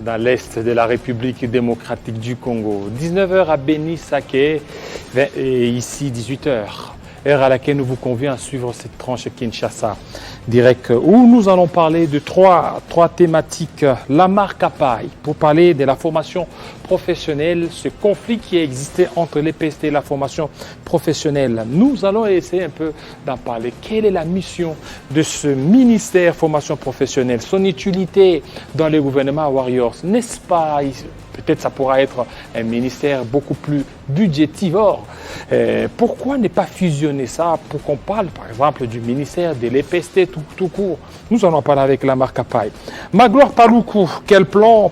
dans l'est de la République démocratique du Congo. 19h à Beni-Saké et ici 18h. Heure à laquelle nous vous convions à suivre cette tranche Kinshasa direct où nous allons parler de trois thématiques. La marque Apaille pour parler de la formation professionnelle, ce conflit qui a existé entre l'EPST et la formation professionnelle. Nous allons essayer un peu d'en parler. Quelle est la mission de ce ministère formation professionnelle, son utilité dans le gouvernement Warriors? N'est-ce pas, peut-être ça pourra être un ministère beaucoup plus budgétivore. Pourquoi ne pas fusionner ça pour qu'on parle par exemple du ministère de l'EPST tout court? Nous allons en parler avec la marque Apaille. Magloire Paloukou, quel plan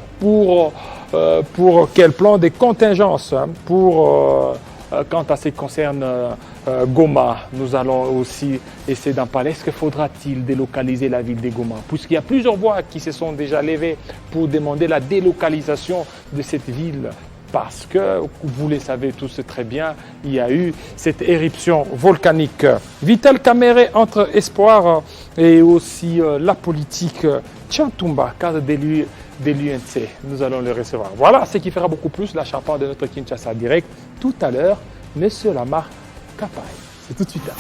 quel plan des contingences quant à ce qui concerne Goma? Nous allons aussi essayer d'en parler. Est-ce que faudra-t-il délocaliser la ville de Goma? Puisqu'il y a plusieurs voix qui se sont déjà levées pour demander la délocalisation de cette ville. Parce que, vous le savez tous très bien, il y a eu cette éruption volcanique. Vital Kamere entre espoir et aussi la politique. Tchantumba, cadre de l'UNC, nous allons le recevoir. Voilà ce qui fera beaucoup plus la charpente de notre Kinshasa Direct tout à l'heure, monsieur Lamar Kapaï. C'est tout de suite là.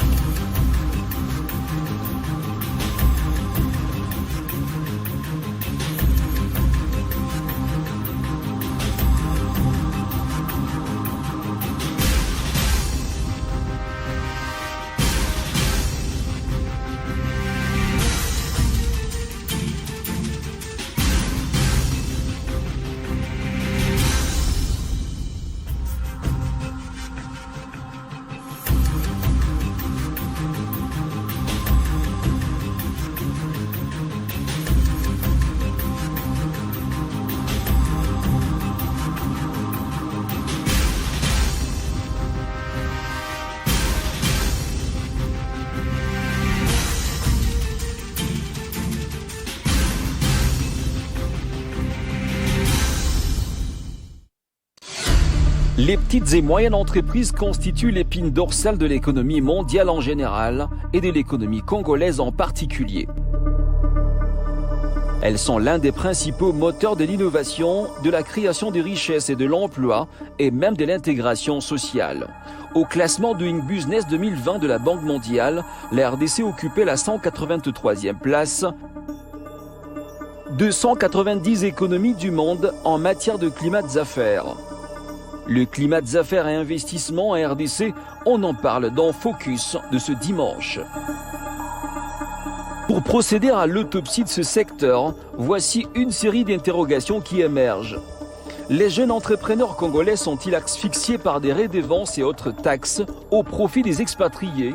Les petites et moyennes entreprises constituent l'épine dorsale de l'économie mondiale en général et de l'économie congolaise en particulier. Elles sont l'un des principaux moteurs de l'innovation, de la création de richesses et de l'emploi et même de l'intégration sociale. Au classement Doing Business 2020 de la Banque mondiale, la RDC occupait la 183e place de 190 économies du monde en matière de climat des affaires. Le climat des affaires et investissements en RDC, on en parle dans Focus de ce dimanche. Pour procéder à l'autopsie de ce secteur, voici une série d'interrogations qui émergent. Les jeunes entrepreneurs congolais sont-ils asphyxiés par des redevances et autres taxes au profit des expatriés?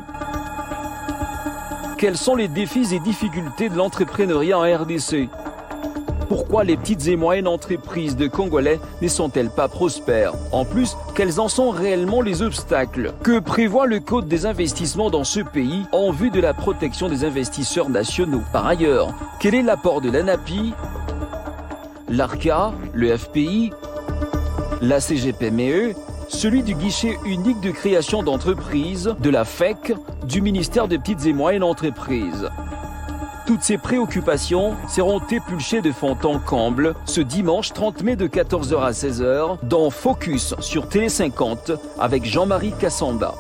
Quels sont les défis et difficultés de l'entrepreneuriat en RDC? Pourquoi les petites et moyennes entreprises de Congolais ne sont-elles pas prospères? En plus, quels en sont réellement les obstacles? Que prévoit le Code des investissements dans ce pays en vue de la protection des investisseurs nationaux? Par ailleurs, quel est l'apport de l'ANAPI, l'ARCA, le FPI, la CGPME, celui du guichet unique de création d'entreprises, de la FEC, du ministère des petites et moyennes entreprises? Toutes ces préoccupations seront épulchées de fond en comble ce dimanche 30 mai de 14h à 16h dans Focus sur Télé 50 avec Jean-Marie Kassamba.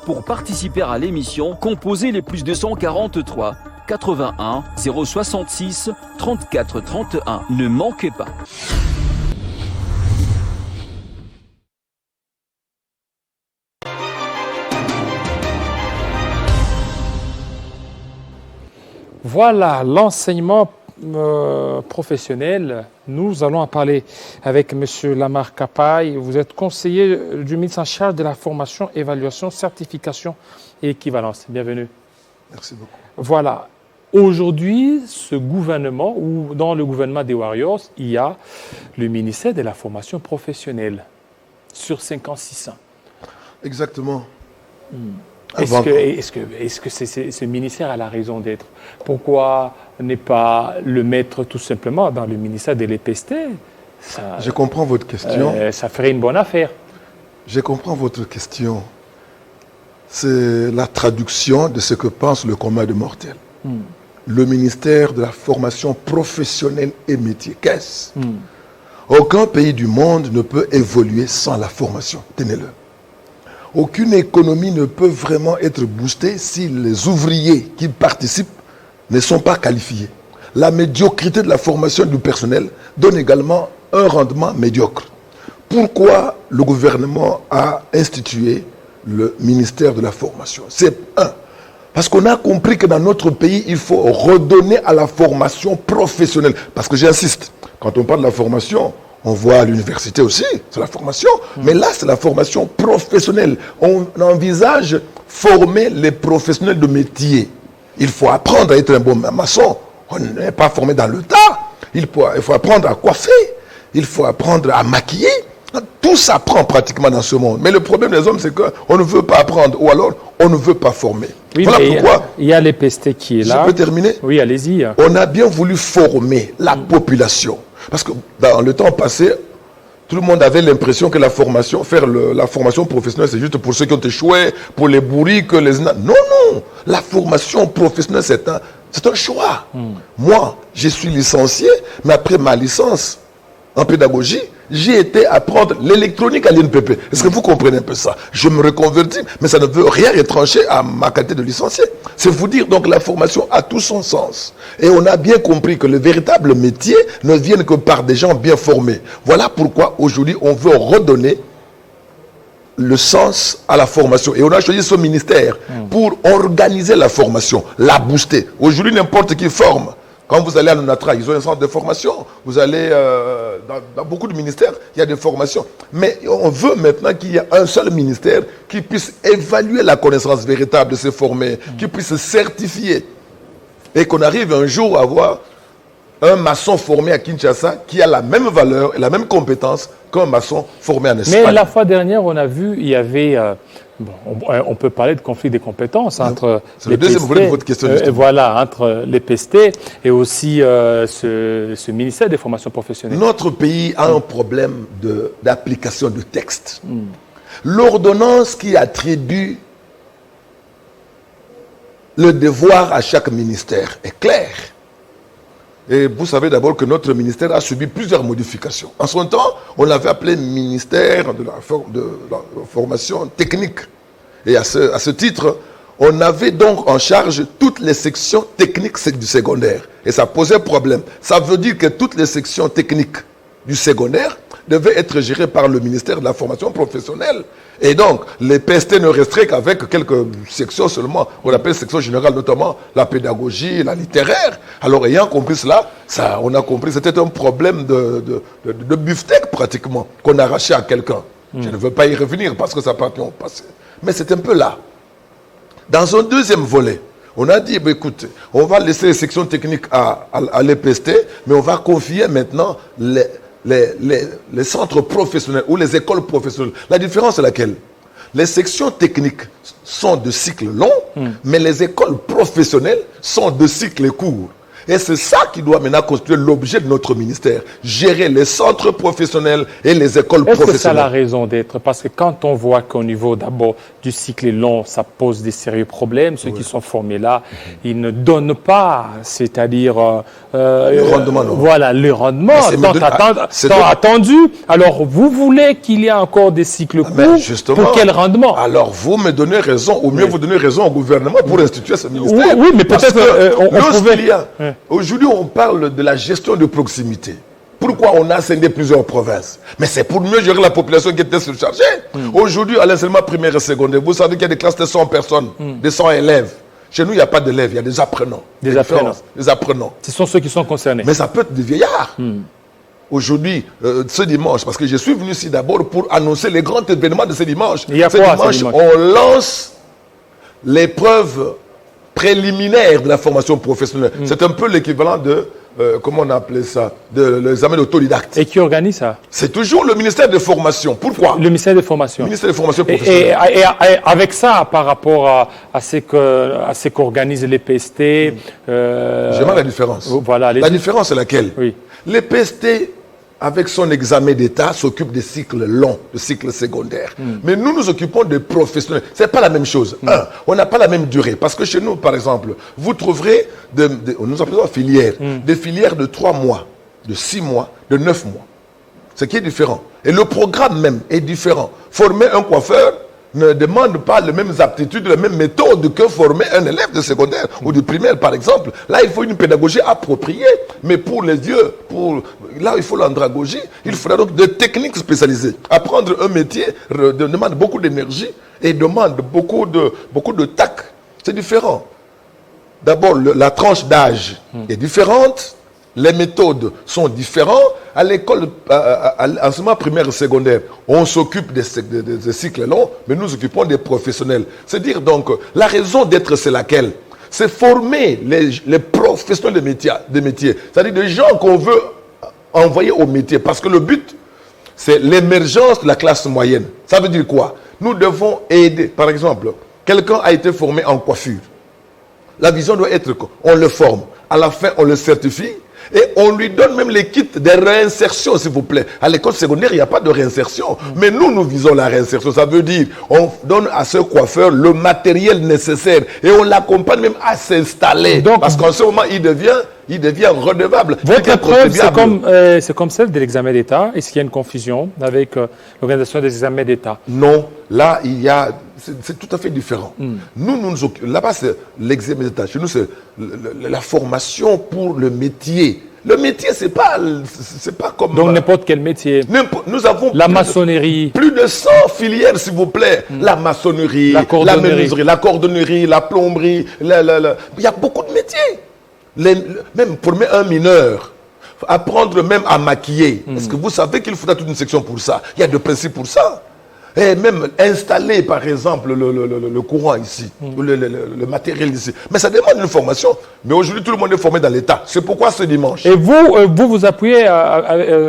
Pour participer à l'émission, composez les plus 243 81 066 34 31. Ne manquez pas. Voilà l'enseignement professionnel. Nous allons en parler avec M. Lamar Kapaï. Vous êtes conseiller du ministre en charge de la formation, évaluation, certification et équivalence. Bienvenue. Merci beaucoup. Voilà. Aujourd'hui, ce gouvernement, ou dans le gouvernement des Warriors, il y a le ministère de la formation professionnelle sur 5 ans, 6 ans. Exactement. Est-ce que ce ministère a la raison d'être? Pourquoi ne pas le mettre tout simplement dans le ministère de l'EPST? Je comprends votre question. Ça ferait une bonne affaire. Je comprends votre question. C'est la traduction de ce que pense le commun des mortels. Le ministère de la formation professionnelle et métier. Qu'est-ce? Aucun pays du monde ne peut évoluer sans la formation. Tenez-le. Aucune économie ne peut vraiment être boostée si les ouvriers qui participent ne sont pas qualifiés. La médiocrité de la formation du personnel donne également un rendement médiocre. Pourquoi le gouvernement a institué le ministère de la formation? C'est parce qu'on a compris que dans notre pays, il faut redonner à la formation professionnelle. Parce que j'insiste, quand on parle de la formation, on voit à l'université aussi, c'est la formation. Mais là, c'est la formation professionnelle. On envisage former les professionnels de métier. Il faut apprendre à être un bon maçon. On n'est pas formé dans le tas. Il faut apprendre à coiffer. Il faut apprendre à maquiller. Tout s'apprend pratiquement dans ce monde. Mais le problème des hommes, c'est qu'on ne veut pas apprendre ou alors on ne veut pas former. Oui, voilà pourquoi. Il y a l'EPST qui est là. Je peux terminer? Oui, allez-y. On a bien voulu former la population. Parce que dans le temps passé, tout le monde avait l'impression que la formation, la formation professionnelle, c'est juste pour ceux qui ont échoué, pour les bourriques, les... Non, non. La formation professionnelle, c'est un choix. Moi, je suis licencié, mais après ma licence en pédagogie, j'ai été apprendre l'électronique à l'INPP. Est-ce que vous comprenez un peu ça? Je me reconvertis, mais ça ne veut rien retrancher à ma qualité de licencié. C'est vous dire, donc la formation a tout son sens. Et on a bien compris que le véritable métier ne vient que par des gens bien formés. Voilà pourquoi aujourd'hui on veut redonner le sens à la formation. Et on a choisi ce ministère pour organiser la formation, la booster. Aujourd'hui, n'importe qui forme. Quand vous allez à l'UNATRA, ils ont un centre de formation. Vous allez dans beaucoup de ministères, il y a des formations. Mais on veut maintenant qu'il y ait un seul ministère qui puisse évaluer la connaissance véritable de ces formés, qui puisse se certifier. Et qu'on arrive un jour à avoir un maçon formé à Kinshasa qui a la même valeur et la même compétence qu'un maçon formé en Espagne. Mais la fois dernière, on a vu, il y avait... on peut parler de conflit des compétences entre les le deuxième volet de votre question. Voilà, entre les PST et aussi ce ministère des formations professionnelles. Notre pays a un problème d'application de texte. L'ordonnance qui attribue le devoir à chaque ministère est claire. Et vous savez d'abord que notre ministère a subi plusieurs modifications. En son temps, on l'avait appelé ministère de la formation technique. Et à ce titre, on avait donc en charge toutes les sections techniques du secondaire. Et ça posait problème. Ça veut dire que toutes les sections techniques du secondaire devaient être gérées par le ministère de la formation professionnelle. Et donc, les PST ne resteraient qu'avec quelques sections seulement. On appelle section générale, notamment la pédagogie, la littéraire. Alors, ayant compris cela, on a compris que c'était un problème de beefsteak pratiquement, qu'on arrachait à quelqu'un. Je ne veux pas y revenir parce que ça appartient au passé. Mais c'est un peu là. Dans un deuxième volet, on a dit, écoutez, on va laisser les sections techniques à l'EPST, mais on va confier maintenant les centres professionnels ou les écoles professionnelles. La différence est laquelle? Les sections techniques sont de cycle long, mais les écoles professionnelles sont de cycle court. Et c'est ça qui doit maintenant constituer l'objet de notre ministère. Gérer les centres professionnels et les écoles professionnelles. Est-ce que ça a la raison d'être? Parce que quand on voit qu'au niveau d'abord du cycle long, ça pose des sérieux problèmes, ceux qui sont formés là, ils ne donnent pas, c'est-à-dire... le rendement, non. Voilà, le rendement tant attendu. Alors, vous voulez qu'il y ait encore des cycles courts, pour quel rendement? Alors, vous me donnez raison, ou mieux vous donnez raison au gouvernement pour instituer ce ministère. Oui, mais peut-être on pouvait... Aujourd'hui, on parle de la gestion de proximité. Pourquoi on a scindé plusieurs provinces? Mais c'est pour mieux gérer la population qui était surchargée. Aujourd'hui, à l'enseignement primaire et secondaire, vous savez qu'il y a des classes de 100 personnes, de 100 élèves. Chez nous, il n'y a pas d'élèves, il y a des apprenants. Des apprenants. Des apprenants. Ce sont ceux qui sont concernés. Mais ça peut être des vieillards. Aujourd'hui, ce dimanche, parce que je suis venu ici d'abord pour annoncer les grands événements de ce dimanche. Il y a ce dimanche, on lance l'épreuve préliminaire de la formation professionnelle. C'est un peu l'équivalent de, comment on appelait ça, de l'examen d'autodidacte. Et qui organise ça? C'est toujours le ministère de formation. Pourquoi? Le ministère de formation. Le ministère de formation professionnelle. Et avec ça, par rapport à ce qu'organisent les PST... J'aimerais la différence. Voilà, la différence est laquelle? Oui. Les PST, avec son examen d'État, s'occupe des cycles longs, des cycles secondaires. Mais nous nous occupons des professionnels. Ce n'est pas la même chose. On n'a pas la même durée. Parce que chez nous, par exemple, vous trouverez, nous appelons filières, des filières de 3 mois, de 6 mois, de 9 mois. Ce qui est différent. Et le programme même est différent. Former un coiffeur ne demande pas les mêmes aptitudes, les mêmes méthodes que former un élève de secondaire ou de primaire, par exemple. Là, il faut une pédagogie appropriée. Mais pour les yeux, là, il faut l'andragogie. Il faudra donc des techniques spécialisées. Apprendre un métier demande beaucoup d'énergie et demande beaucoup de tact. C'est différent. D'abord, la tranche d'âge est différente. Les méthodes sont différentes. À l'école, à l'enseignement primaire et secondaire, on s'occupe des cycles longs, mais nous occupons des professionnels. C'est-à-dire donc, la raison d'être, c'est laquelle? C'est former les professionnels des métiers. C'est-à-dire des gens qu'on veut envoyer au métier. Parce que le but, c'est l'émergence de la classe moyenne. Ça veut dire quoi? Nous devons aider. Par exemple, quelqu'un a été formé en coiffure. La vision doit être qu'on le forme. À la fin, on le certifie. Et on lui donne même les kits de réinsertion, s'il vous plaît. À l'école secondaire, il n'y a pas de réinsertion. Mais nous visons la réinsertion. Ça veut dire, on donne à ce coiffeur le matériel nécessaire. Et on l'accompagne même à s'installer. Parce qu'en ce moment, il devient redevable. Votre épreuve, c'est comme celle de l'examen d'État. Est-ce qu'il y a une confusion avec l'organisation des examens d'État? Non. Là, c'est tout à fait différent. Là-bas, c'est l'examen d'État. Chez nous, c'est la formation pour le métier. Le métier, c'est pas comme... Donc, n'importe quel métier. Nous avons... La maçonnerie. Plus de 100 filières, s'il vous plaît. La maçonnerie, la menuiserie, la cordonnerie, la plomberie. Il y a beaucoup de métiers. Même former un mineur, apprendre même à maquiller. Parce que vous savez qu'il faudra toute une section pour ça. Il y a des principes pour ça. Et même installer, par exemple, le courant ici, le matériel ici. Mais ça demande une formation. Mais aujourd'hui, tout le monde est formé dans l'État. C'est pourquoi ce dimanche. Et vous appuyez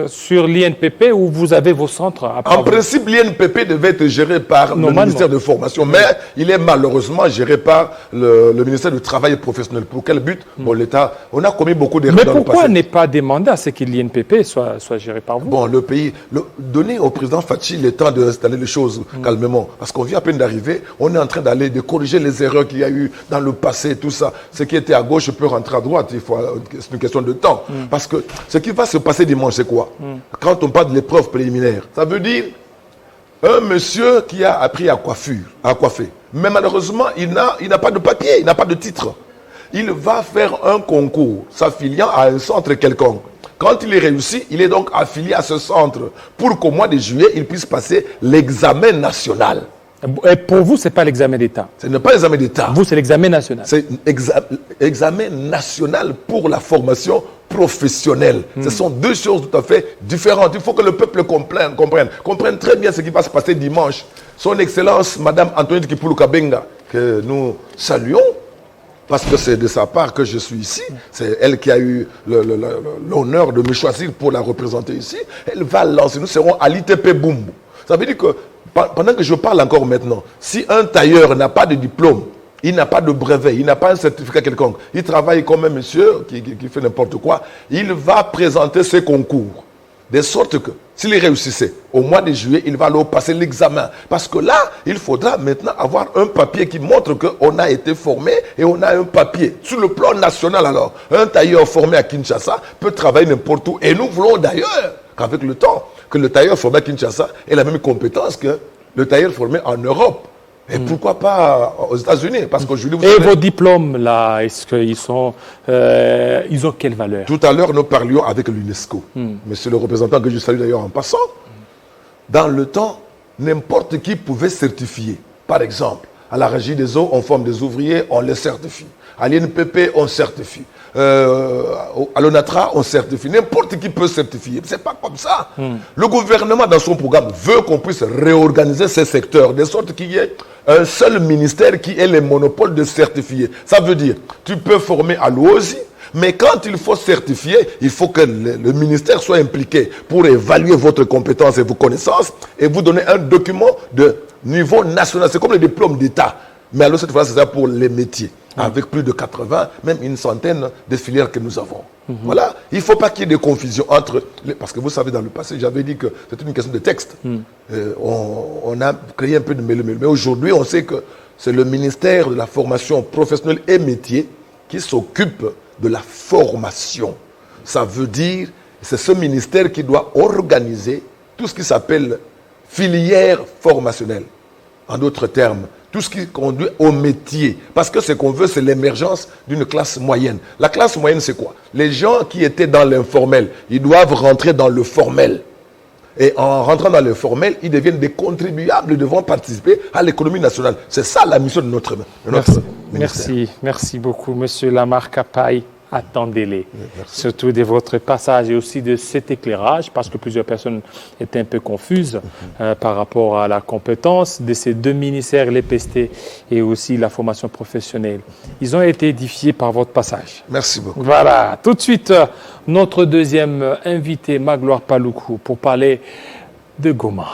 sur l'INPP où vous avez vos centres? En principe, l'INPP devait être géré par le ministère de formation. Mais il est malheureusement géré par le ministère du Travail professionnel. Pour quel but? Bon, l'État, on a commis beaucoup d'erreurs dans le passé. Mais pourquoi n'est pas demandé à ce que l'INPP soit géré par vous? Bon, le pays, donner au président Fachi le temps d'installer les choses calmement. Parce qu'on vient à peine d'arriver, on est en train de corriger les erreurs qu'il y a eu dans le passé, tout ça. Ce qui était à gauche peut rentrer à droite. C'est une question de temps. Parce que ce qui va se passer dimanche, c'est quoi? Quand on parle de l'épreuve préliminaire, ça veut dire un monsieur qui a appris à coiffer. Mais malheureusement, il n'a pas de papier, il n'a pas de titre. Il va faire un concours, s'affiliant à un centre quelconque. Quand il est réussi, il est donc affilié à ce centre pour qu'au mois de juillet, il puisse passer l'examen national. Et pour vous, ce n'est pas l'examen d'État? Ce n'est pas l'examen d'État. Vous, c'est l'examen national. C'est l'examen national pour la formation professionnelle. Ce sont deux choses tout à fait différentes. Il faut que le peuple comprenne très bien ce qui va se passer dimanche. Son Excellence, Madame Antoinette Kipulu Kabenga, que nous saluons, parce que c'est de sa part que je suis ici. C'est elle qui a eu l'honneur de me choisir pour la représenter ici. Elle va lancer. Nous serons à l'ITP Bumbu. Ça veut dire que pendant que je parle encore maintenant, si un tailleur n'a pas de diplôme, il n'a pas de brevet, il n'a pas un certificat quelconque, il travaille comme un monsieur qui fait n'importe quoi, il va présenter ses concours. De sorte que, s'il réussissait, au mois de juillet, il va alors passer l'examen. Parce que là, il faudra maintenant avoir un papier qui montre qu'on a été formé et on a un papier. Sur le plan national alors, un tailleur formé à Kinshasa peut travailler n'importe où. Et nous voulons d'ailleurs qu'avec le temps, que le tailleur formé à Kinshasa ait la même compétence que le tailleur formé en Europe. Et pourquoi pas aux États-Unis? Parce qu'aujourd'hui, et vos diplômes, là, est-ce qu'ils ils ont quelle valeur? Tout à l'heure, nous parlions avec l'UNESCO. Monsieur le représentant, que je salue d'ailleurs en passant. Dans le temps, n'importe qui pouvait certifier. Par exemple, à la Régie des eaux, on forme des ouvriers, on les certifie. À l'INPP, on certifie. À l'ONATRA, on certifie. N'importe qui peut certifier. Ce n'est pas comme ça. Le gouvernement, dans son programme, veut qu'on puisse réorganiser ces secteurs, de sorte qu'il y ait un seul ministère qui ait le monopole de certifier. Ça veut dire, tu peux former à l'OSI, mais quand il faut certifier, il faut que le ministère soit impliqué pour évaluer votre compétence et vos connaissances et vous donner un document de niveau national. C'est comme le diplôme d'État. Mais alors cette fois, c'est ça pour les métiers. Avec plus de 80, même une centaine de filières que nous avons. Voilà. Il ne faut pas qu'il y ait de confusion entre... Parce que vous savez, dans le passé, j'avais dit que c'était une question de texte. On a créé un peu de mêle-mêle. Mais aujourd'hui, on sait que c'est le ministère de la formation professionnelle et métier qui s'occupe de la formation. Ça veut dire C'est ce ministère qui doit organiser tout ce qui s'appelle filière formationnelle. En d'autres termes, tout ce qui conduit au métier. Parce que ce qu'on veut, c'est l'émergence d'une classe moyenne. La classe moyenne, c'est quoi? Les gens qui étaient dans l'informel, ils doivent rentrer dans le formel. Et en rentrant dans le formel, ils deviennent des contribuables, ils devront participer à l'économie nationale. C'est ça la mission de notre ministère. Merci beaucoup, Monsieur Lamar Capaille. Attendez-les, surtout de votre passage et aussi de cet éclairage, parce que plusieurs personnes étaient un peu confuses par rapport à la compétence de ces deux ministères, l'EPST et aussi la formation professionnelle. Ils ont été édifiés par votre passage. Merci beaucoup. Voilà, tout de suite, notre deuxième invité, Magloire Paluku, pour parler de Goma.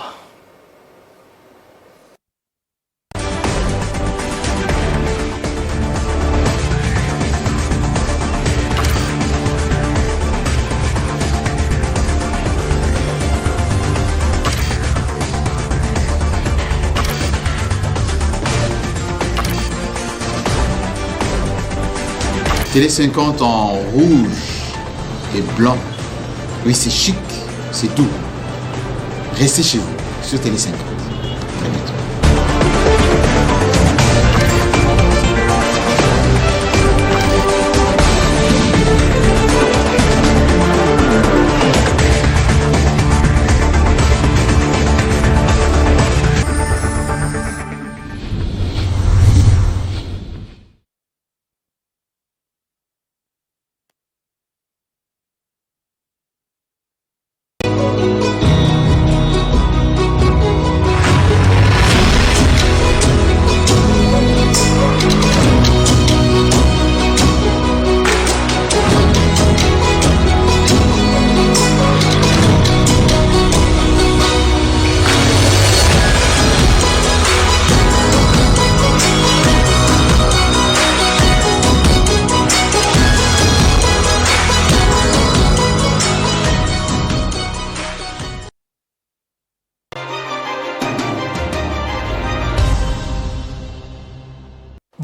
Télé 50 en rouge et blanc. Oui, c'est chic, c'est doux. Restez chez vous sur Télé 50. Très bientôt.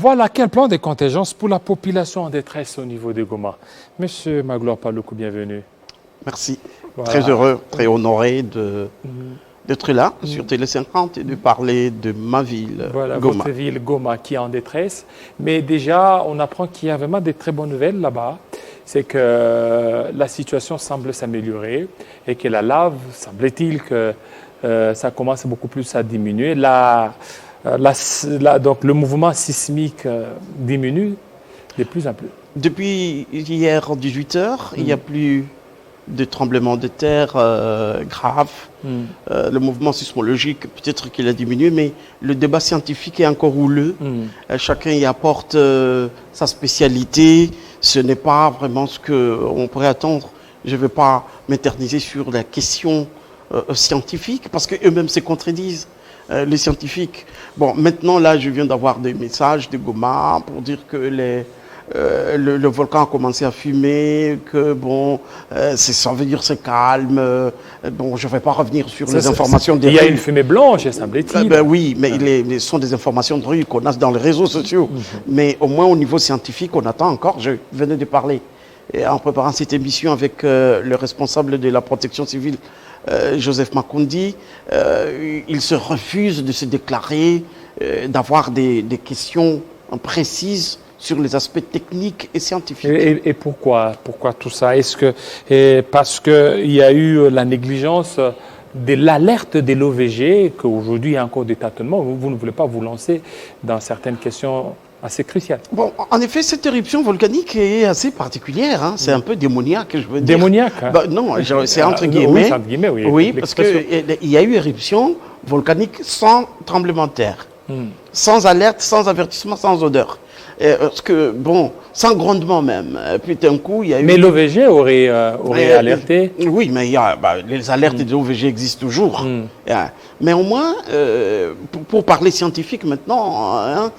Voilà, quel plan de contingence pour la population en détresse au niveau de Goma. Monsieur Magloire Paluku, bienvenue. Merci. Voilà. Très heureux, très honoré d'être là sur Télé 50 et de parler de ma ville, Voilà, Goma. votre ville Goma qui est en détresse. Mais déjà, on apprend qu'il y a vraiment des très bonnes nouvelles là-bas. C'est que la situation semble s'améliorer et que la lave, semble-t-il que ça commence beaucoup plus à diminuer. Donc le mouvement sismique diminue de plus en plus. Depuis hier 18h, il n'y a plus de tremblements de terre graves. Le mouvement sismologique, peut-être qu'il a diminué, mais le débat scientifique est encore houleux. Chacun y apporte sa spécialité. Ce n'est pas vraiment ce qu'on pourrait attendre. Je ne vais pas m'éterniser sur la question scientifique, parce qu'eux-mêmes se contredisent. Les scientifiques. Bon, maintenant, là, je viens d'avoir des messages de Goma pour dire que le volcan a commencé à fumer, que bon, ça veut dire c'est calme. Bon, je ne vais pas revenir sur les informations des Il y a une fumée blanche, semble-t-il. Ben oui, mais ce sont des informations de rue qu'on a dans les réseaux sociaux. Mais au moins, au niveau scientifique, on attend encore. Je venais de parler, en préparant cette émission avec le responsable de la protection civile, Joseph Makundi, il se refuse de se déclarer, d'avoir des questions précises sur les aspects techniques et scientifiques. Et pourquoi tout ça? Est-ce que parce qu'il y a eu la négligence de l'alerte de l'OVG, qu'aujourd'hui il y a encore des tâtonnements, vous ne voulez pas vous lancer dans certaines questions assez cruciales? Bon, en effet, cette éruption volcanique est assez particulière. Hein. C'est un peu démoniaque, je veux dire. Démoniaque? Bah, non, c'est entre guillemets. Oui, entre guillemets, oui. Oui, parce qu'il y a eu éruption volcanique sans tremblement de terre, sans alerte, sans avertissement, sans odeur. Parce que, bon, sans grondement même. Puis d'un coup, il y a eu... Mais l'OVG aurait alerté. Oui, mais les alertes de l'OVG existent toujours. Mais au moins, pour parler scientifique maintenant, hein,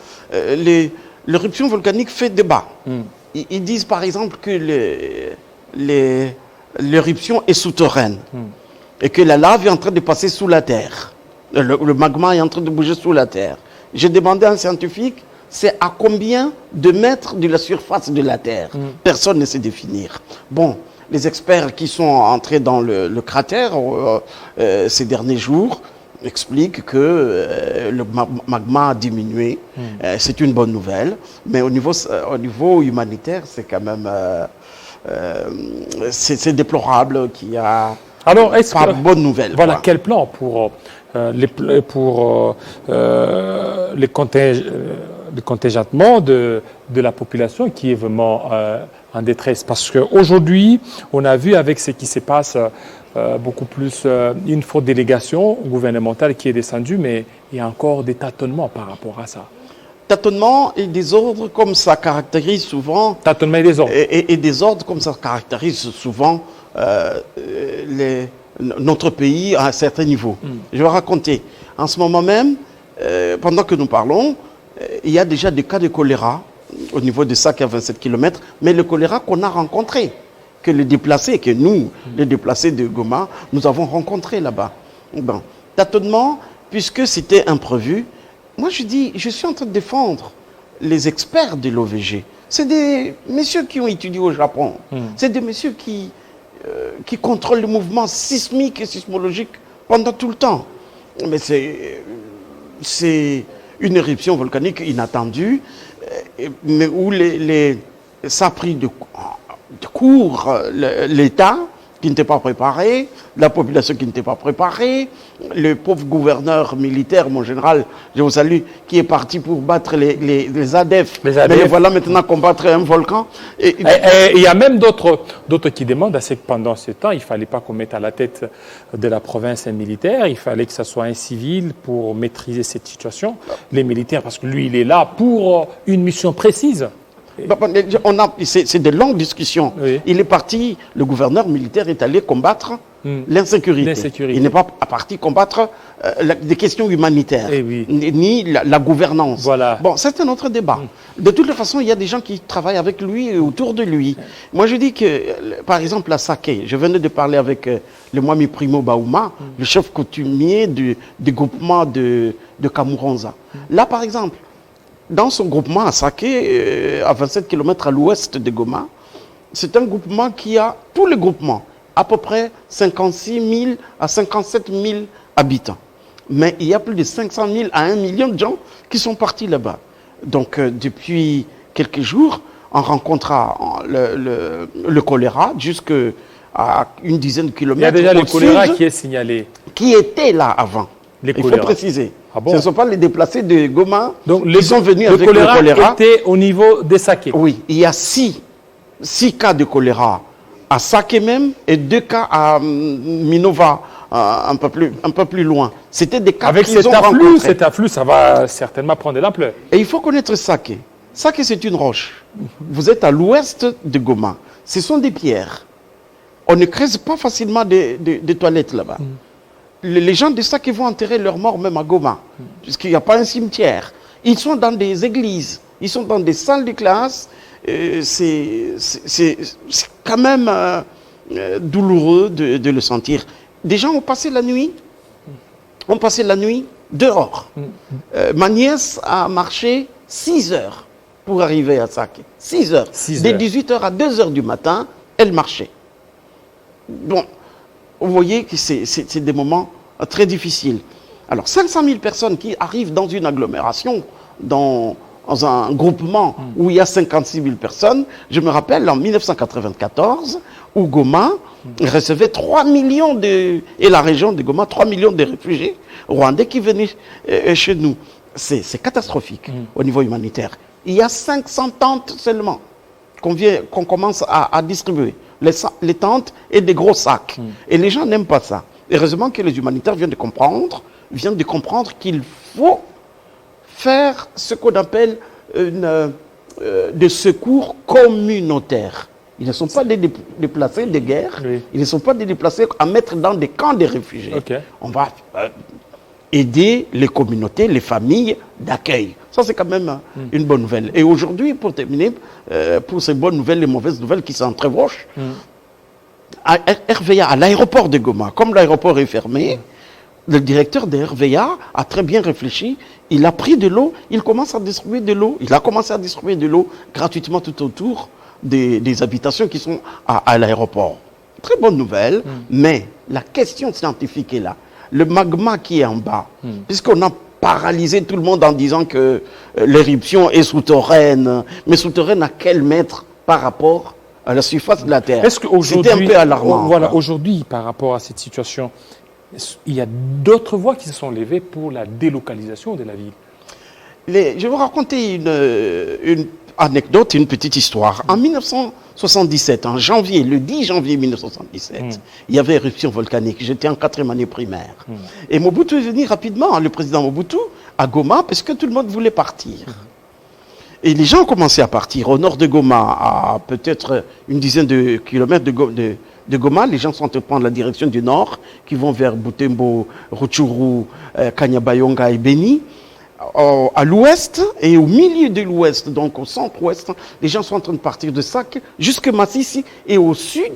l'éruption volcanique fait débat. Ils disent par exemple que l'éruption est souterraine et que la lave est en train de passer sous la terre. Le magma est en train de bouger sous la terre. J'ai demandé à un scientifique, c'est à combien de mètres de la surface de la Terre? Personne ne sait définir. Bon, les experts qui sont entrés dans le cratère ces derniers jours expliquent que le magma a diminué. C'est une bonne nouvelle. Mais au niveau humanitaire, c'est quand même... c'est déplorable qu'il y a pas de bonne nouvelle. Voilà, quel plan pour le contingentement de la population qui est vraiment en détresse? Parce qu'aujourd'hui, on a vu avec ce qui se passe beaucoup plus une forte délégation gouvernementale qui est descendue, mais il y a encore des tâtonnements par rapport à ça. Tâtonnements et désordres comme ça caractérise souvent... Tâtonnements et désordres. Et désordres comme ça caractérise souvent notre pays à un certain niveau. Je vais raconter. En ce moment même, pendant que nous parlons, il y a déjà des cas de choléra au niveau de Saké à 27 km, mais le choléra qu'on a rencontré, que les déplacés de Goma, nous avons rencontré là-bas. Bon. Tâtonnement, puisque c'était imprévu, moi je dis, je suis en train de défendre les experts de l'OVG. C'est des messieurs qui ont étudié au Japon. C'est des messieurs qui contrôlent le mouvement sismique et sismologique pendant tout le temps. Mais c'est une éruption volcanique inattendue, mais où ça a pris de court l'État qui n'était pas préparé, la population qui n'était pas préparée, le pauvre gouverneur militaire, mon général, je vous salue, qui est parti pour battre les ADF. Mais les voilà maintenant combattre un volcan. Et il y a même d'autres qui demandent à ce que pendant ce temps, il ne fallait pas qu'on mette à la tête de la province un militaire, il fallait que ce soit un civil pour maîtriser cette situation. Les militaires, parce que lui, il est là pour une mission précise. C'est de longues discussions. Oui. Il est parti, le gouverneur militaire est allé combattre l'insécurité. Il n'est pas parti combattre des questions humanitaires, ni la gouvernance. Voilà. Bon, c'est un autre débat. De toutes les façons, il y a des gens qui travaillent avec lui et autour de lui. Moi, je dis que, par exemple, à Saké, je venais de parler avec le Mwami Primo Baouma, le chef coutumier du groupement de Kamuronza. Là, par exemple, dans son groupement à Saké, à 27 km à l'ouest de Goma, c'est un groupement qui a, tous les groupements, à peu près 56 000 à 57 000 habitants. Mais il y a plus de 500 000 à 1 million de gens qui sont partis là-bas. Donc, depuis quelques jours, on rencontra le choléra jusqu'à une dizaine de kilomètres. Il y a déjà le choléra qui est signalé. Qui était là avant. Il faut préciser. Ah bon? Ce ne sont pas les déplacés de Goma qui sont venus avec le choléra. Était au niveau de Saké. Oui, il y a 6 cas de choléra à Saké même et 2 cas à Minova, un peu plus loin. C'était des cas avec qu'ils ont rencontrés. Cet afflux, ça va certainement prendre de l'ampleur. Et il faut connaître Saké. Saké, c'est une roche. Vous êtes à l'ouest de Goma. Ce sont des pierres. On ne creuse pas facilement des toilettes là-bas. Les gens de Saké vont enterrer leurs morts même à Goma, puisqu'il n'y a pas un cimetière. Ils sont dans des églises, ils sont dans des salles de classe. C'est quand même douloureux de le sentir. Des gens ont passé la nuit dehors. Ma nièce a marché 6 heures pour arriver à Saké. 6 heures. Dès 18 heures à 2 heures du matin, elle marchait. Bon. Vous voyez que c'est des moments très difficiles. Alors, 500 000 personnes qui arrivent dans une agglomération, dans un groupement où il y a 56 000 personnes. Je me rappelle en 1994, où Goma recevait 3 millions et la région de Goma, 3 millions de réfugiés rwandais qui venaient chez nous. C'est catastrophique au niveau humanitaire. Il y a 500 tentes seulement qu'on commence à distribuer. Les tentes et des gros sacs. Et les gens n'aiment pas ça. Heureusement que les humanitaires viennent de comprendre qu'il faut faire ce qu'on appelle des secours communautaires. Ils ne sont pas des déplacés de guerre, ils ne sont pas des déplacés à mettre dans des camps de réfugiés. On va aider les communautés, les familles d'accueil. Ça, c'est quand même une bonne nouvelle. Et aujourd'hui, pour terminer, pour ces bonnes nouvelles, les mauvaises nouvelles qui s'entrevrochent, à RVA, à l'aéroport de Goma, comme l'aéroport est fermé, le directeur de RVA a très bien réfléchi. Il a pris de l'eau, il commence à distribuer de l'eau. Il a commencé à distribuer de l'eau gratuitement tout autour des habitations qui sont à l'aéroport. Très bonne nouvelle, mais la question scientifique est là. Le magma qui est en bas, puisqu'on a paralysé tout le monde en disant que l'éruption est souterraine, mais souterraine à quel mètre par rapport à la surface de la Terre? Est-ce qu'aujourd'hui, c'était un peu alarmant. Voilà, aujourd'hui, par rapport à cette situation, il y a d'autres voix qui se sont levées pour la délocalisation de la ville. Je vais vous raconter une anecdote, une petite histoire. En 1977, en janvier, le 10 janvier 1977, il y avait éruption volcanique. J'étais en 4e année primaire. Et Mobutu est venu rapidement, le président Mobutu, à Goma, parce que tout le monde voulait partir. Et les gens ont commencé à partir. Au nord de Goma, à peut-être une dizaine de kilomètres de Goma, les gens sont en train de prendre la direction du nord, qui vont vers Butembo, Rutshuru, Kanyabayonga et Beni. À l'ouest et au milieu de l'ouest, donc au centre-ouest, les gens sont en train de partir de Sake jusque Massissi, et au sud,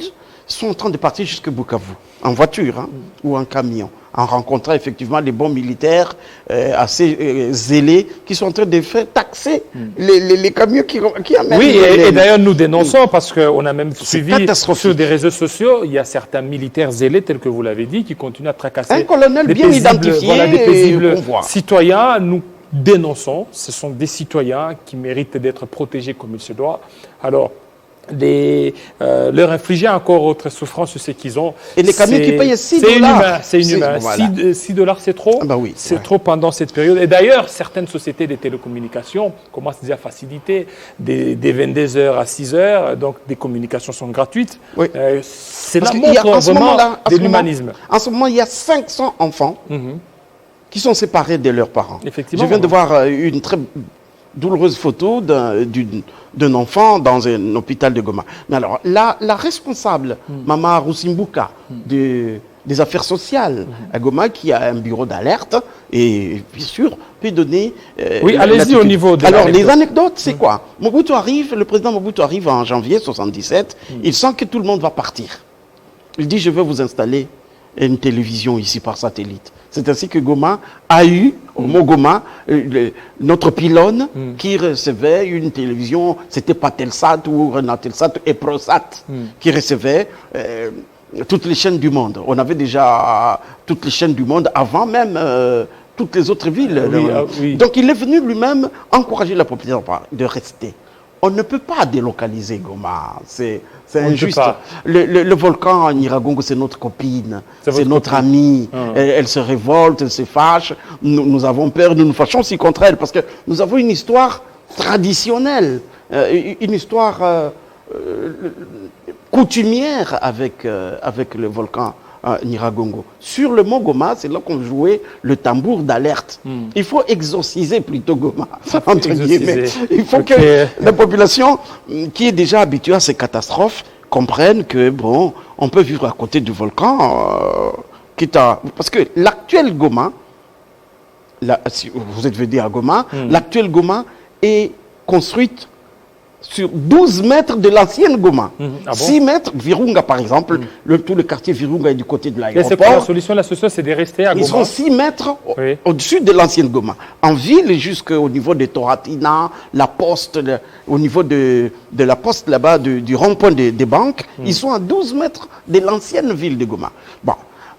sont en train de partir jusque Bukavu, en voiture ou en camion, en rencontrant effectivement les bons militaires assez zélés qui sont en train de faire taxer les camions qui amènent. Oui, et d'ailleurs nous dénonçons parce qu'on a même suivi catastrophique. sur des réseaux sociaux, il y a certains militaires zélés, tels que vous l'avez dit, qui continuent à tracasser Un colonel des bien paisibles, identifié, voilà, des paisibles qu'on voit. citoyens. Nous dénonçons, ce sont des citoyens qui méritent d'être protégés comme il se doit. Alors, leur infliger encore autre souffrance, c'est qu'ils ont. Et les camions qui payent 6 $. C'est inhumain. Voilà. 6 $, c'est trop. Ah bah oui, c'est ouais. trop pendant cette période. Et d'ailleurs, certaines sociétés de télécommunications commencent déjà à faciliter des 22h à 6h, donc des communications sont gratuites. Oui. C'est Parce la qu'il y a- montre en ce vraiment moment-là, de l'humanisme. En ce moment, il y a 500 enfants qui sont séparés de leurs parents. Effectivement. Je viens de voir une très douloureuse photo d'un enfant dans un hôpital de Goma. Mais alors, la responsable, Mama Rusimbuka, des affaires sociales à Goma, qui a un bureau d'alerte, et bien sûr, peut donner... Oui, allez-y l'attitude. au niveau de Alors, l'anecdote. les anecdotes, c'est quoi? Mobutu arrive, le président Mobutu arrive en janvier 77, il sent que tout le monde va partir. Il dit, je vais vous installer une télévision ici par satellite. C'est ainsi que Goma a eu, au mot Goma, notre pylône qui recevait une télévision, c'était pas Telsat ou Renatelsat et Prosat, qui recevait toutes les chaînes du monde. On avait déjà toutes les chaînes du monde avant même toutes les autres villes. Oui. Donc il est venu lui-même encourager la population de rester. On ne peut pas délocaliser Goma, c'est On ne peut injuste. pas. Le volcan Nyiragongo, c'est notre copine, C'est c'est votre notre copine. amie. Ah. Elle se révolte, elle se fâche. Nous avons peur, nous nous fâchons aussi contre elle parce que nous avons une histoire traditionnelle, une histoire coutumière avec le volcan Nyiragongo. Sur le mont Goma, c'est là qu'on jouait le tambour d'alerte. Il faut exorciser plutôt Goma, entre Exorciser. guillemets. Il faut Ok. que la population qui est déjà habituée à ces catastrophes comprenne que, bon, on peut vivre à côté du volcan, parce que l'actuel Goma, si vous êtes venu à Goma, l'actuel Goma est construite sur 12 mètres de l'ancienne Goma. Ah bon 6 mètres, Virunga par exemple, tout le quartier Virunga est du côté de Et c'est quoi la l'aéroport. solution? La solution, c'est de rester à Ils sont Goma. 6 mètres Oui. au-dessus de l'ancienne Goma. En ville, jusqu'au niveau de Toratina, la poste, au niveau de la poste là-bas, du rond-point des banques, ils sont à 12 mètres de l'ancienne ville de Goma. Bon,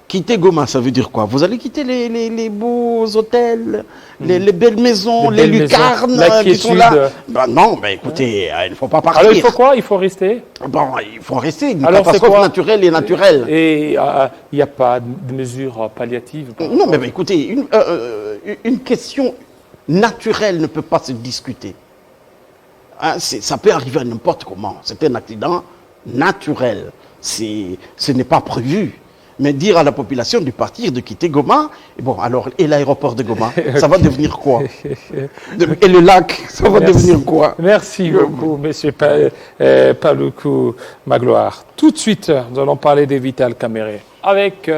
quitter Goma, ça veut dire quoi? Vous allez quitter les beaux hôtels, les belles maisons, Les les belles lucarnes maisons, la qui sont quiétude. là. Ben non, mais écoutez, il ne faut pas partir. Alors il faut quoi? Il faut rester. Bon, il faut rester. Une Alors, c'est catastrophe quoi naturelle et naturelle. Et il n'y a pas de mesures palliatives? Non, mais écoutez, une question naturelle ne peut pas se discuter. Hein, ça peut arriver à n'importe comment. C'est un accident naturel. Ce n'est pas prévu. Mais dire à la population de partir, de quitter Goma, et bon, alors, et l'aéroport de Goma, ça va devenir quoi? Et le lac, ça va devenir quoi? Merci beaucoup, monsieur Paluku Magloire. Tout de suite, nous allons parler de Vital Kamerhe avec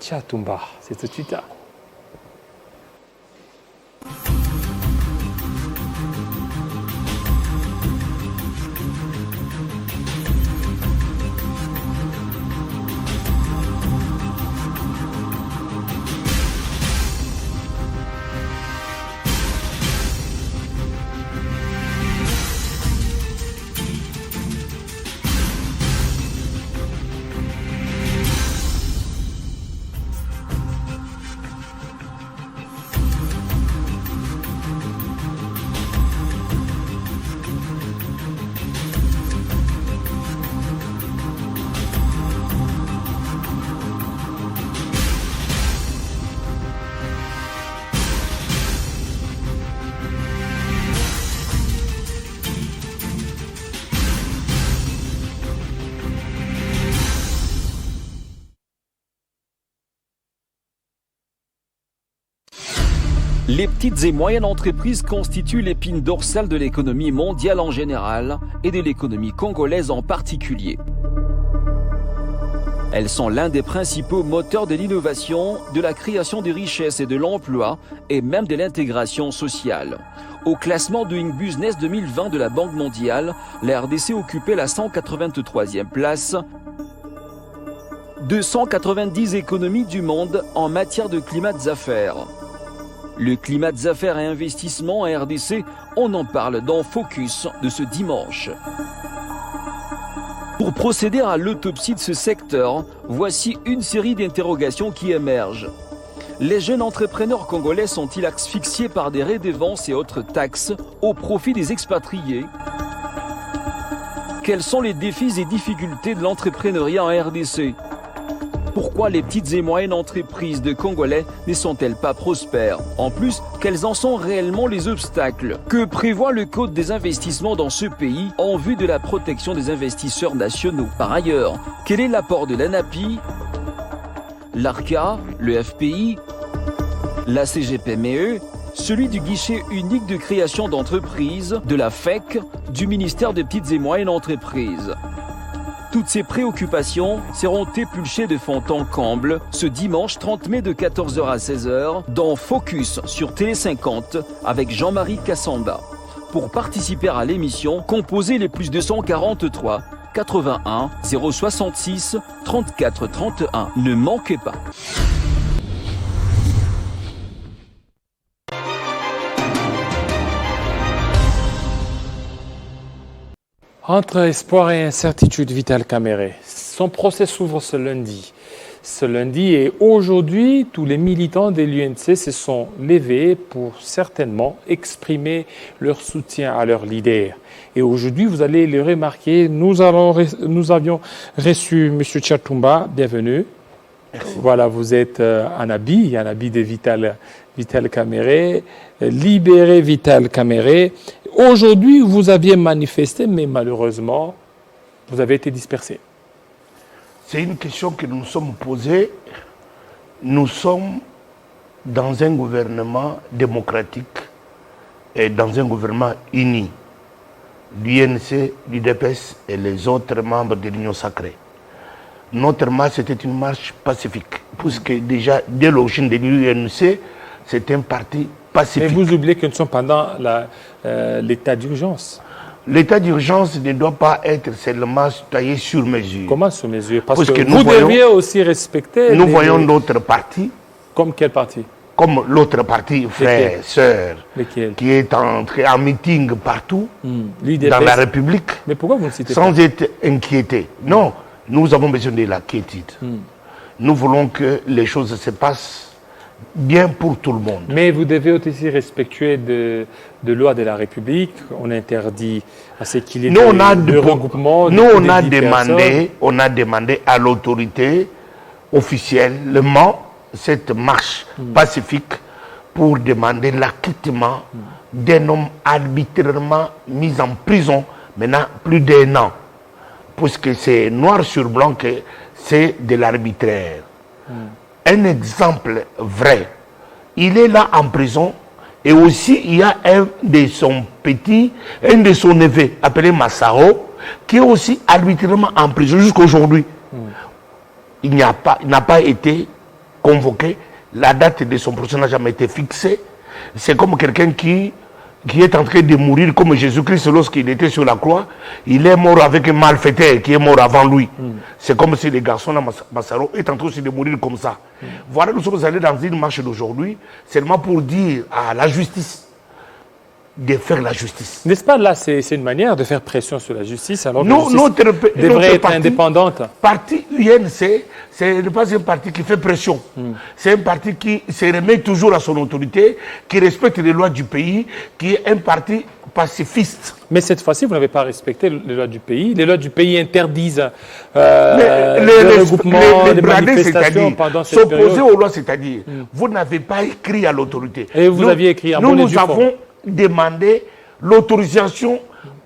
Tchatumba. C'est tout de suite là. Les petites et moyennes entreprises constituent l'épine dorsale de l'économie mondiale en général et de l'économie congolaise en particulier. Elles sont l'un des principaux moteurs de l'innovation, de la création de richesses et de l'emploi et même de l'intégration sociale. Au classement Doing Business 2020 de la Banque mondiale, la RDC occupait la 183e place de 190 économies du monde en matière de climat des affaires. Le climat des affaires et investissement en RDC, on en parle dans Focus de ce dimanche. Pour procéder à l'autopsie de ce secteur, voici une série d'interrogations qui émergent. Les jeunes entrepreneurs congolais sont-ils asphyxiés par des redevances et autres taxes au profit des expatriés? Quels sont les défis et difficultés de l'entrepreneuriat en RDC? Pourquoi les petites et moyennes entreprises de Congolais ne sont-elles pas prospères? En plus, quels en sont réellement les obstacles? Que prévoit le Code des investissements dans ce pays en vue de la protection des investisseurs nationaux? Par ailleurs, quel est l'apport de l'ANAPI, l'ARCA, le FPI, la CGPME, celui du guichet unique de création d'entreprises, de la FEC, du ministère des petites et moyennes entreprises? Toutes ces préoccupations seront épulchées de fond en comble ce dimanche 30 mai de 14h à 16h dans Focus sur Télé 50 avec Jean-Marie Kassamba. Pour participer à l'émission, composez les plus 243 81 066 34 31. Ne manquez pas. Entre espoir et incertitude, Vital Kamerhe. Son procès s'ouvre ce lundi. Et aujourd'hui, tous les militants de l'UNC se sont levés pour certainement exprimer leur soutien à leur leader. Et aujourd'hui, vous allez le remarquer, nous avions reçu M. Tchatumba, bienvenue. Merci. Voilà, vous êtes un habit de Vital Kamerhe, libéré Vital Kamerhe. Aujourd'hui, vous aviez manifesté, mais malheureusement, vous avez été dispersé. C'est une question que nous nous sommes posée. Nous sommes dans un gouvernement démocratique et dans un gouvernement uni. L'UNC, l'UDPS et les autres membres de l'Union sacrée. Notre marche était une marche pacifique, puisque déjà, dès l'origine de l'UNC, c'est un parti pacifique. Mais vous oubliez que nous sommes pendant l'état d'urgence. L'état d'urgence ne doit pas être seulement taillé sur mesure. Comment sur mesure? Parce que nous vous deviez aussi respecter... Nous voyons d'autres partis. Comme quel parti? Comme l'autre parti, frère, sœur, qui est entré en meeting partout, dans la République, mais pourquoi vous ne citez sans pas? être inquiété. Non, nous avons besoin de la quiétude. Nous voulons que les choses se passent bien pour tout le monde. Mais vous devez aussi respecter de loi de la République. On interdit à ce qu'il y ait de regroupement. Nous, on a demandé à l'autorité officiellement cette marche pacifique pour demander l'acquittement d'un homme arbitrairement mis en prison maintenant plus d'1 an. Puisque c'est noir sur blanc que c'est de l'arbitraire. Un exemple vrai. Il est là en prison et aussi il y a un de son neveu appelé Massaro qui est aussi arbitrairement en prison jusqu'aujourd'hui. Il n'a pas été convoqué. La date de son procès n'a jamais été fixée. C'est comme quelqu'un qui est en train de mourir comme Jésus-Christ lorsqu'il était sur la croix. Il est mort avec un malfaiteur qui est mort avant lui. C'est comme si les garçons, Massaro, est en train de mourir comme ça. Voilà, nous sommes allés dans une marche d'aujourd'hui, seulement pour dire à la justice de faire la justice. N'est-ce pas là, c'est une manière de faire pression sur la justice alors que la justice devrait être indépendante. Parti UNC, ce n'est pas un parti qui fait pression. C'est un parti qui se remet toujours à son autorité, qui respecte les lois du pays, qui est un parti pacifiste. Mais cette fois-ci, vous n'avez pas respecté les lois du pays. Les lois du pays interdisent les regroupements, les brader, manifestations pendant cette période. S'opposer aux lois, c'est-à-dire, vous n'avez pas écrit à l'autorité. Et vous aviez écrit à nous avons demandé l'autorisation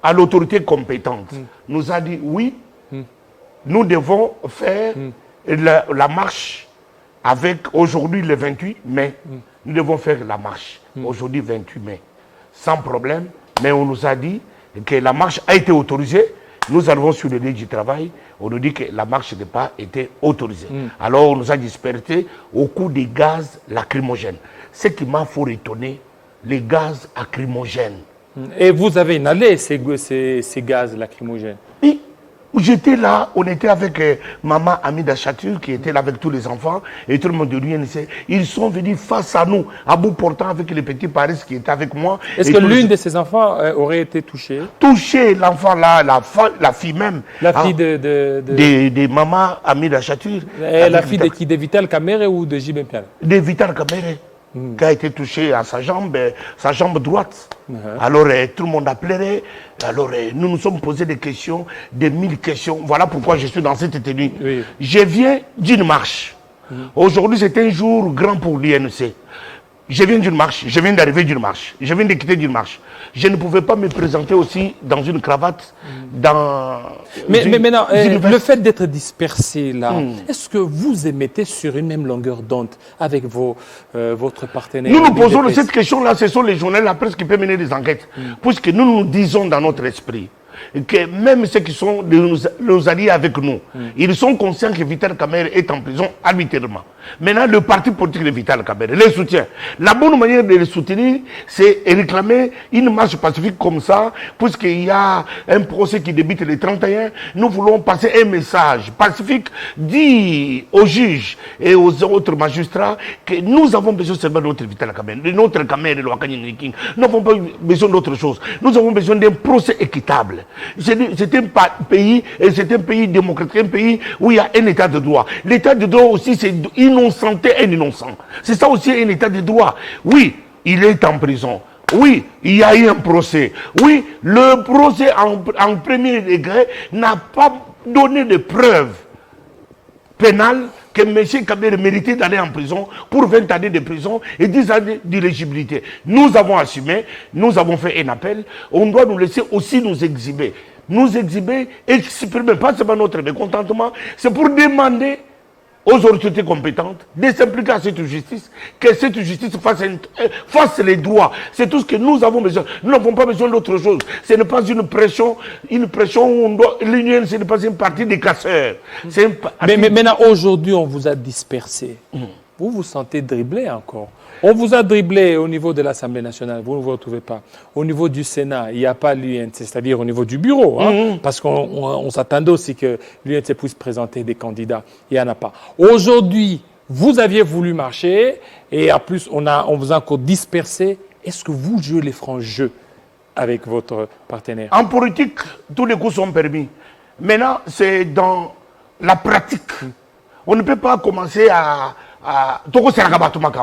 à l'autorité compétente. Nous a dit oui, nous devons faire la marche avec aujourd'hui le 28 mai. nous devons faire la marche. Aujourd'hui, 28 mai. Sans problème. Mais on nous a dit que la marche a été autorisée. Nous arrivons sur le lieu du travail. On nous dit que la marche n'a pas été autorisée. Alors, on nous a dispersé au coup des gaz lacrymogènes. Ce qui m'a fort étonné, les gaz lacrymogènes. Et vous avez inhalé ces gaz lacrymogènes? Oui. J'étais là, on était avec maman Amida Chatur qui était là avec tous les enfants et tout le monde de l'UNC. Ils sont venus face à nous, à bout portant avec les petits Paris qui étaient avec moi. Est-ce que l'une de ces enfants aurait été touchée? Touché, l'enfant là, la fille même. La fille de maman Amida Chatur. La fille de qui? De Vital Kamere ou de J.B. Mpiana? De Vital Kamere. Qui a été touché à sa jambe droite. Alors tout le monde a pleuré. Alors nous nous sommes posé des questions, des 1000 questions. Voilà pourquoi je suis dans cette tenue. Oui. Je viens d'une marche. Aujourd'hui, c'est un jour grand pour l'INC. Je viens d'une marche, je viens d'arriver d'une marche, je viens de quitter d'une marche. Je ne pouvais pas me présenter aussi dans une cravate, dans... Mais maintenant, le fait d'être dispersé là, est-ce que vous émettez sur une même longueur d'onde avec votre partenaire? Nous nous posons cette question-là, ce sont les journaux, la presse qui peut mener des enquêtes. Puisque nous nous disons dans notre esprit que même ceux qui sont nos alliés avec nous, ils sont conscients que Vital Kamerhe est en prison arbitrairement. Maintenant, le parti politique de Vital Kamerhe les soutient. La bonne manière de les soutenir, c'est réclamer une marche pacifique comme ça, puisqu'il y a un procès qui débute le 31. Nous voulons passer un message pacifique, dit aux juges et aux autres magistrats que nous avons besoin seulement de notre Vital Kamerhe, de notre Kamerhe, le Wakani Niking. Nous n'avons pas besoin d'autre chose. Nous avons besoin d'un procès équitable. C'est un pays, et c'est un pays démocratique, un pays où il y a un état de droit. L'état de droit aussi, c'est innocenter un innocent. C'est ça aussi un état de droit. Oui, il est en prison. Oui, il y a eu un procès. Oui, le procès en premier degré n'a pas donné de preuves pénales que M. Kamerhe méritait d'aller en prison pour 20 années de prison et 10 années d'éligibilité. Nous avons assumé, nous avons fait un appel, on doit nous laisser aussi nous exhiber. Nous exhiber, exprimer pas seulement notre mécontentement, c'est pour demander aux autorités compétentes de s'impliquer à cette justice, que cette justice fasse les droits. C'est tout ce que nous avons besoin. Nous n'avons pas besoin d'autre chose. Ce n'est pas une pression où on doit... L'Union, ce n'est pas une partie des casseurs. Mais maintenant, aujourd'hui, on vous a dispersé. Vous vous sentez dribblé encore. On vous a dribblé au niveau de l'Assemblée nationale, vous ne vous retrouvez pas. Au niveau du Sénat, il n'y a pas l'UNC, c'est-à-dire au niveau du bureau, parce qu'on s'attendait aussi que l'UNC puisse présenter des candidats. Il n'y en a pas. Aujourd'hui, vous aviez voulu marcher et en plus, on vous a encore dispersé. Est-ce que vous jouez les francs jeux avec votre partenaire? En politique, tous les coups sont permis. Maintenant, c'est dans la pratique. On ne peut pas commencer à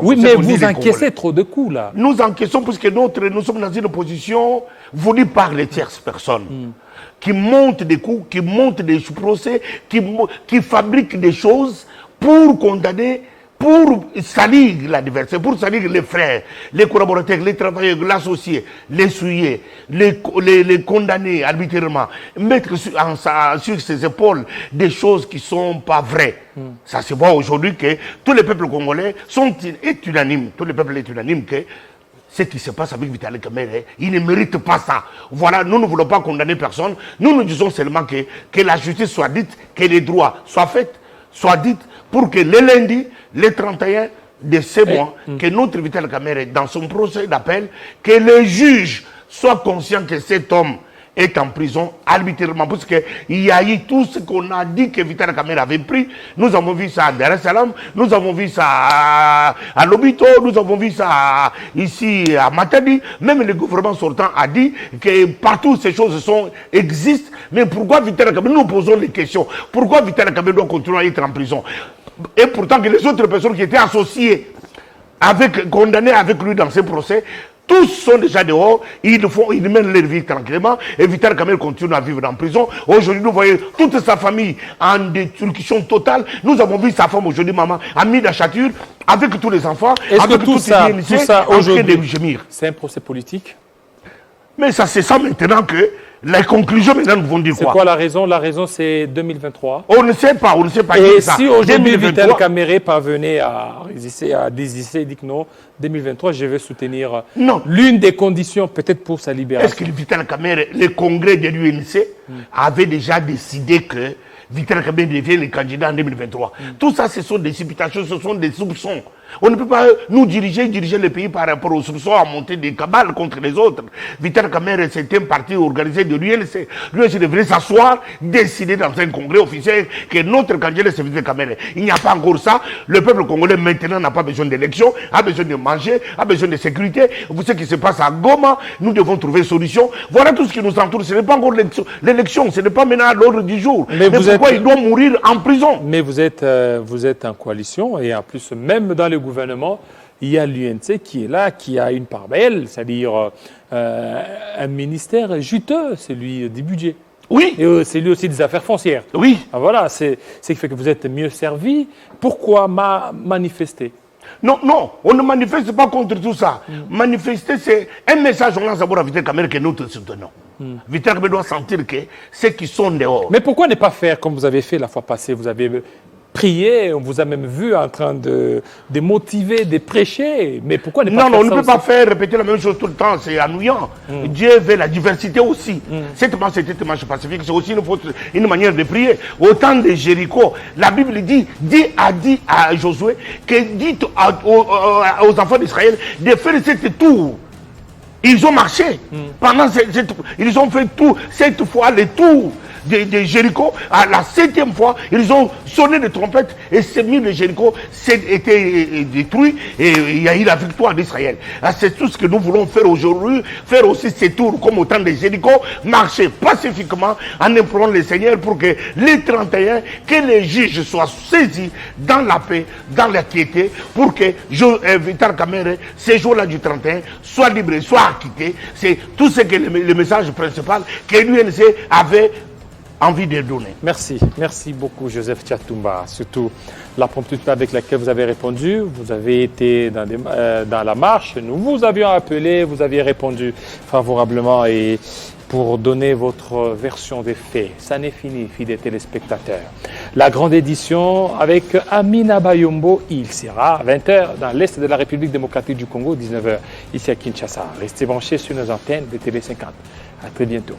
oui, mais vous encaissez trop de coups, là. Nous encaissons parce que nous sommes dans une position voulue par les tierces personnes qui montent des coups, qui montent des procès, qui fabriquent des choses pour condamner, pour salir l'adversaire, pour salir les frères, les collaborateurs, les travailleurs, l'associé, les souillés, les condamner arbitrairement, mettre sur ses épaules des choses qui ne sont pas vraies. Ça se voit aujourd'hui que tous les peuples congolais est unanime, tout le peuple est unanime que ce qui se passe avec Vital Kamerhe, il ne mérite pas ça. Voilà, nous ne voulons pas condamner personne, nous disons seulement que la justice soit dite, que les droits soient faits, soient dites, pour que le lundi, le 31 de ce mois, que notre Vital Kamerhe, dans son procès d'appel, que le juge soit conscient que cet homme est en prison arbitrairement. Parce qu'il y a eu tout ce qu'on a dit que Vital Kamerhe avait pris. Nous avons vu ça à Dar es Salaam, nous avons vu ça à Lobito, nous avons vu ça ici à Matadi. Même le gouvernement sortant a dit que partout ces choses existent. Mais pourquoi Vital Kamerhe, nous posons les questions, pourquoi Vital Kamerhe doit continuer à être en prison? Et pourtant que les autres personnes qui étaient associées, condamnées avec lui dans ces procès, tous sont déjà dehors, ils mènent leur vie tranquillement, et Vital Kamerhe continue à vivre en prison. Aujourd'hui, nous voyons toute sa famille en destruction totale. Nous avons vu sa femme aujourd'hui, maman, Amida Chatur, avec tous les enfants, avec tout ça aujourd'hui, c'est un procès politique? Mais ça, c'est ça maintenant que Les conclusions, maintenant, nous vont dire C'est quoi? quoi la raison? La raison, c'est 2023. On ne sait pas, on ne sait pas. Et ça. si aujourd'hui 2023, Vital Kamerhe parvenait à résister, à désister, il dit que non, 2023, je vais soutenir Non. l'une des conditions, peut-être pour sa est-ce libération. que Vital Kamerhe, le congrès de l'UNC, avait déjà décidé que Vital Kamerhe devient le candidat en 2023? Tout ça, ce sont des supputations, ce sont des soupçons. On ne peut pas nous diriger le pays par rapport aux soupçons à monter des cabales contre les autres. Vital Kamerhe, c'est un parti organisé de l'UNC. L'UNC devrait s'asseoir, décider dans un congrès officiel que notre candidat c'est Vital Kamerhe. Il n'y a pas encore ça. Le peuple congolais maintenant n'a pas besoin d'élection, a besoin de manger, a besoin de sécurité. Vous savez ce qui se passe à Goma, nous devons trouver une solution. Voilà tout ce qui nous entoure. Ce n'est pas encore l'élection, ce n'est pas maintenant à l'ordre du jour. Mais pourquoi il doit mourir en prison? Mais vous êtes en coalition et en plus, même dans le gouvernement, il y a l'UNC qui est là, qui a une part belle, c'est-à-dire un ministère juteux, celui du budget. Oui. Et c'est lui aussi des affaires foncières. Oui. Ah, voilà, c'est ce qui fait que vous êtes mieux servi. Pourquoi manifester? Non, non, on ne manifeste pas contre tout ça. Manifester, c'est un message, on lance d'abord à Vital Kamerhe que nous te soutenons. Vital Kamerhe doit sentir que ceux qui sont dehors. Mais pourquoi ne pas faire comme vous avez fait la fois passée? Vous avez prié, on vous a même vu en train de motiver, de prêcher. Mais pourquoi ne pas Non, faire non, on ne ça peut aussi? pas faire répéter la même chose tout le temps, c'est ennuyant. Dieu veut la diversité aussi. Cette marche pacifique, c'est aussi une manière de prier. Au temps de Jéricho, la Bible dit, a dit à Josué, que dites aux enfants d'Israël de faire cette tour. Ils ont marché. Ils ont fait tout, 7 fois le tour de Jéricho. À la 7e fois, ils ont sonné de trompette et ces murs de Jéricho étaient détruits et il y a eu la victoire d'Israël. C'est tout ce que nous voulons faire aujourd'hui, faire aussi ces tours comme au temps de Jéricho, marcher pacifiquement en implorant le Seigneur pour que les 31, que les juges soient saisis dans la paix, dans la quiété, pour que Vital Kamerhe, ces jours-là du 31, soit libre, soit acquitté. C'est tout ce que le message principal que l'UNC avait envie de donner. Merci. Merci beaucoup, Joseph Tchatumba. Surtout la promptitude avec laquelle vous avez répondu. Vous avez été dans la marche. Nous vous avions appelé, vous aviez répondu favorablement et pour donner votre version des faits. Ça n'est fini, fidèles téléspectateurs. La grande édition avec Amina Bayombo, il sera à 20h dans l'Est de la République démocratique du Congo, 19h ici à Kinshasa. Restez branchés sur nos antennes de Télé 50. À très bientôt.